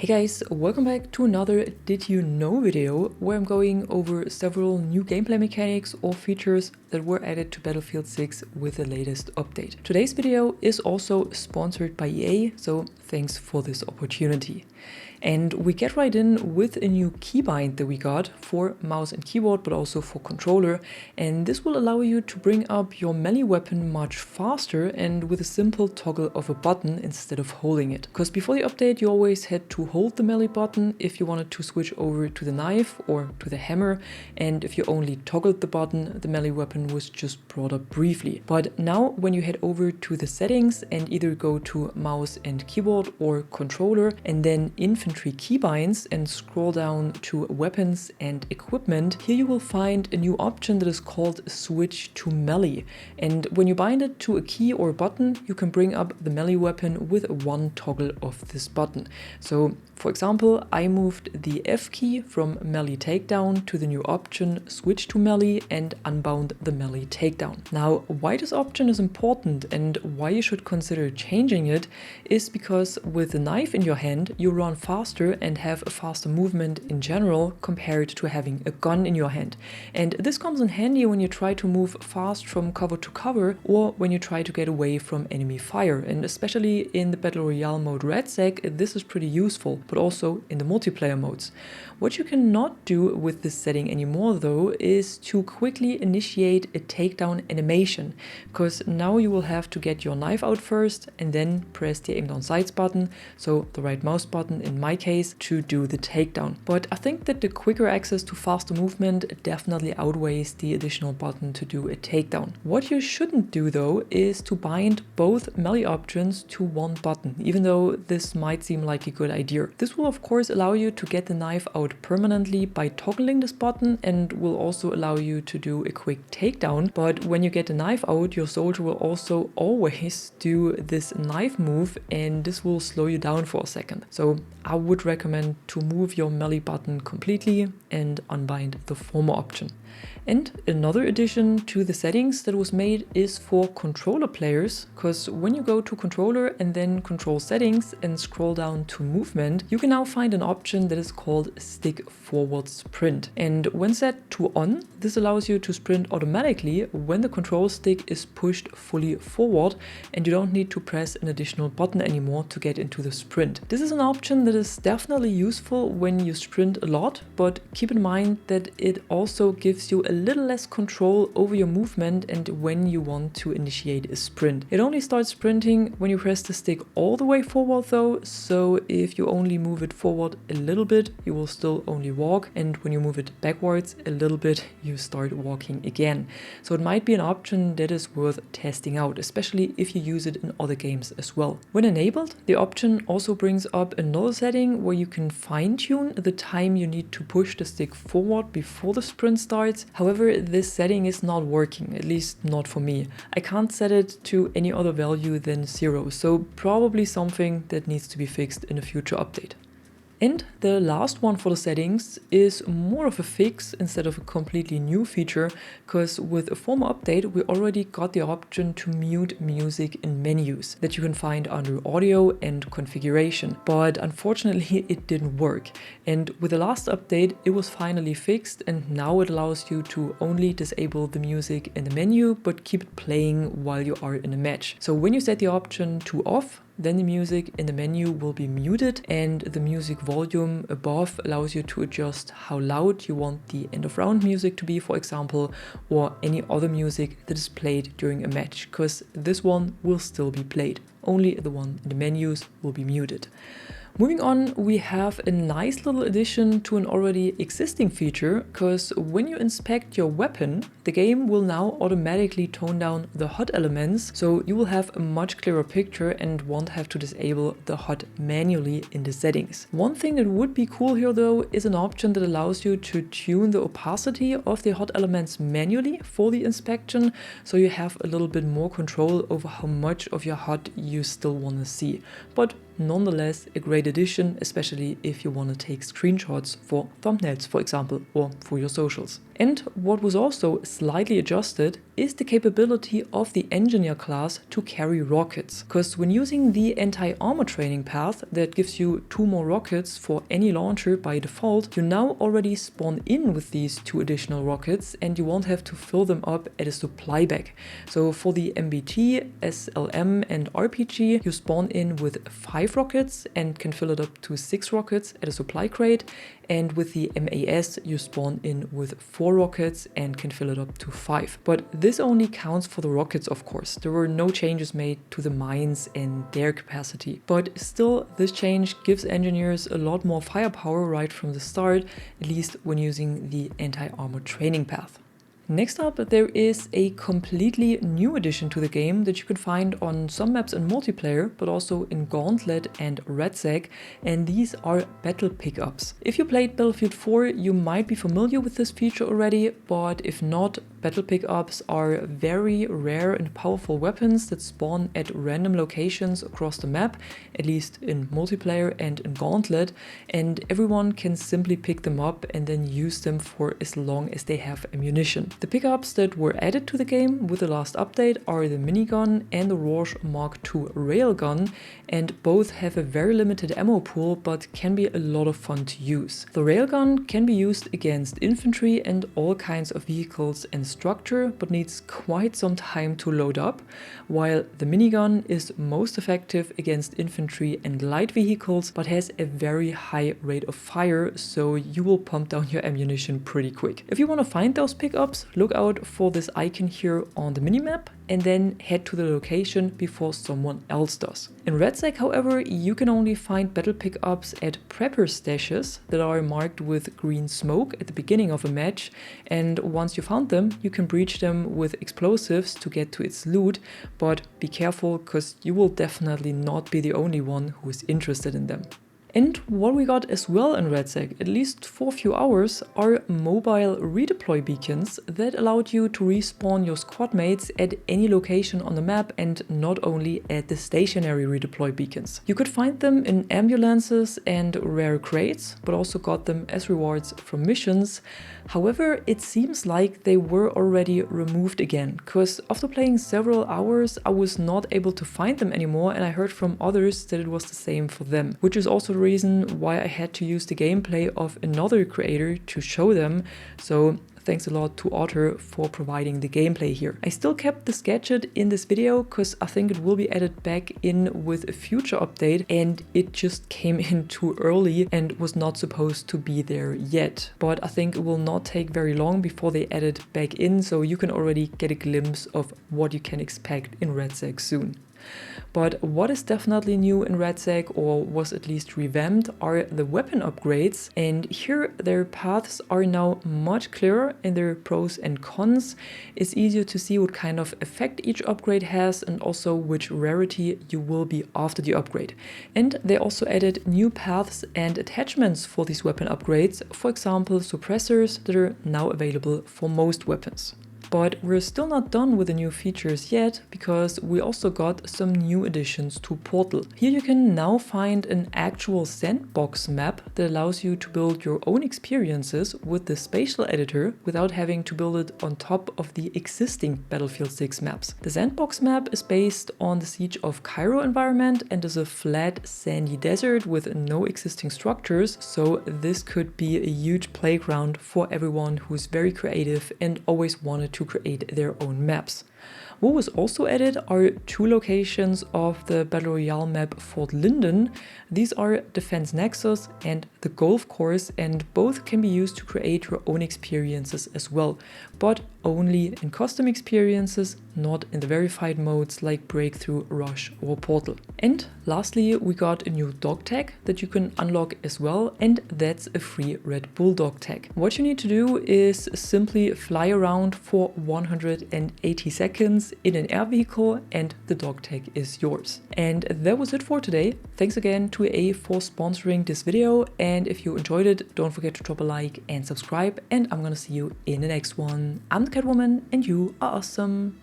Hey guys, welcome back to another Did You Know video where I'm going over several new gameplay mechanics or features that were added to Battlefield 6 with the latest update. Today's video is also sponsored by EA, so thanks for this opportunity. And we get right in with a new keybind that we got for mouse and keyboard, but also for controller. And this will allow you to bring up your melee weapon much faster and with a simple toggle of a button instead of holding it. Because before the update, you always had to hold the melee button if you wanted to switch over to the knife or to the hammer. And if you only toggled the button, the melee weapon was just brought up briefly. But now when you head over to the settings and either go to mouse and keyboard or controller and then infantry keybinds and scroll down to weapons and equipment, here you will find a new option that is called switch to melee. And when you bind it to a key or button, you can bring up the melee weapon with one toggle of this button. So for example, I moved the F key from melee takedown to the new option switch to melee and unbound the melee takedown. Now, why this option is important and why you should consider changing it is because with the knife in your hand, you run faster and have a faster movement in general compared to having a gun in your hand. And this comes in handy when you try to move fast from cover to cover or when you try to get away from enemy fire. And especially in the Battle Royale mode RedSec, this is pretty useful, but also in the multiplayer modes. What you cannot do with this setting anymore though is to quickly initiate a takedown animation, because now you will have to get your knife out first and then press the aim down sights button, so the right mouse button in my case, to do the takedown. But I think that the quicker access to faster movement definitely outweighs the additional button to do a takedown. What you shouldn't do though is to bind both melee options to one button, even though this might seem like a good idea. This will of course allow you to get the knife out permanently by toggling this button and will also allow you to do a quick takedown. But when you get the knife out, your soldier will also always do this knife move and this will slow you down for a second. So I would recommend to move your melee button completely and unbind the former option. And another addition to the settings that was made is for controller players, because when you go to controller and then control settings and scroll down to movement, you can now find an option that is called stick forward sprint. And when set to on, this allows you to sprint automatically when the control stick is pushed fully forward and you don't need to press an additional button anymore to get into the sprint. This is an option that is definitely useful when you sprint a lot, but keep in mind that it also gives you a little less control over your movement and when you want to initiate a sprint. It only starts sprinting when you press the stick all the way forward though, so if you only move it forward a little bit, you will still only walk, and when you move it backwards a little bit, you start walking again. So it might be an option that is worth testing out, especially if you use it in other games as well. When enabled, the option also brings up another setting where you can fine-tune the time you need to push the stick forward before the sprint starts. However, this setting is not working, at least not for me. I can't set it to any other value than 0, so probably something that needs to be fixed in a future update. And the last one for the settings is more of a fix instead of a completely new feature, because with a former update we already got the option to mute music in menus that you can find under audio and configuration, but unfortunately it didn't work. And with the last update it was finally fixed, and now it allows you to only disable the music in the menu but keep it playing while you are in a match. So when you set the option to off, then the music in the menu will be muted, and the music volume above allows you to adjust how loud you want the end of round music to be, for example, or any other music that is played during a match, because this one will still be played. Only the one in the menus will be muted. Moving on, we have a nice little addition to an already existing feature, because when you inspect your weapon, the game will now automatically tone down the HUD elements, so you will have a much clearer picture and won't have to disable the HUD manually in the settings. One thing that would be cool here though is an option that allows you to tune the opacity of the HUD elements manually for the inspection, so you have a little bit more control over how much of your HUD you still want to see. But nonetheless, a great addition, especially if you want to take screenshots for thumbnails, for example, or for your socials. And what was also slightly adjusted is the capability of the engineer class to carry rockets. Because when using the anti-armor training path that gives you 2 more rockets for any launcher by default, you now already spawn in with these 2 additional rockets and you won't have to fill them up at a supply bag. So for the MBT, SLM and RPG, you spawn in with 5 rockets and can fill it up to 6 rockets at a supply crate. And with the MAS, you spawn in with 4 rockets and can fill it up to 5. But this only counts for the rockets, of course. There were no changes made to the mines and their capacity. But still, this change gives engineers a lot more firepower right from the start, at least when using the anti-armor training path. Next up, there is a completely new addition to the game that you can find on some maps in multiplayer, but also in Gauntlet and RedSec, and these are battle pickups. If you played Battlefield 4, you might be familiar with this feature already, but if not, battle pickups are very rare and powerful weapons that spawn at random locations across the map, at least in multiplayer and in Gauntlet, and everyone can simply pick them up and then use them for as long as they have ammunition. The pickups that were added to the game with the last update are the minigun and the Rorsch Mark II railgun, and both have a very limited ammo pool but can be a lot of fun to use. The railgun can be used against infantry and all kinds of vehicles and structure, but needs quite some time to load up, while the minigun is most effective against infantry and light vehicles but has a very high rate of fire, so you will pump down your ammunition pretty quick. If you want to find those pickups, look out for this icon here on the minimap and then head to the location before someone else does. In RedSec, however, you can only find battle pickups at prepper stashes that are marked with green smoke at the beginning of a match, and once you found them, you can breach them with explosives to get to its loot, but be careful because you will definitely not be the only one who is interested in them. And what we got as well in RedSec, at least for a few hours, are mobile redeploy beacons that allowed you to respawn your squad mates at any location on the map and not only at the stationary redeploy beacons. You could find them in ambulances and rare crates, but also got them as rewards from missions. However, it seems like they were already removed again, because after playing several hours, I was not able to find them anymore, and I heard from others that it was the same for them, which is also the reason why I had to use the gameplay of another creator to show them. So thanks a lot to Otter for providing the gameplay here. I still kept the gadget in this video because I think it will be added back in with a future update, and it just came in too early and was not supposed to be there yet. But I think it will not take very long before they add it back in, so you can already get a glimpse of what you can expect in RedSec soon. But what is definitely new in RedSec, or was at least revamped, are the weapon upgrades, and here their paths are now much clearer in their pros and cons. It's easier to see what kind of effect each upgrade has and also which rarity you will be after the upgrade. And they also added new paths and attachments for these weapon upgrades, for example suppressors that are now available for most weapons. But we're still not done with the new features yet, because we also got some new additions to Portal. Here you can now find an actual sandbox map that allows you to build your own experiences with the spatial editor without having to build it on top of the existing Battlefield 6 maps. The sandbox map is based on the Siege of Cairo environment and is a flat sandy desert with no existing structures, so this could be a huge playground for everyone who's very creative and always wanted to create their own maps. What was also added are 2 locations of the Battle Royale map Fort Linden. These are Defense Nexus and the Golf Course, and both can be used to create your own experiences as well, but only in custom experiences, not in the verified modes like Breakthrough, Rush or Portal. And lastly, we got a new Dogtag that you can unlock as well, and that's a free Red Bull Dogtag. What you need to do is simply fly around for 180 seconds in an air vehicle and the Dogtag is yours. And that was it for today. Thanks again to EA for sponsoring this video, and if you enjoyed it, don't forget to drop a like and subscribe, and I'm gonna see you in the next one. I'm the Catwoman and you are awesome.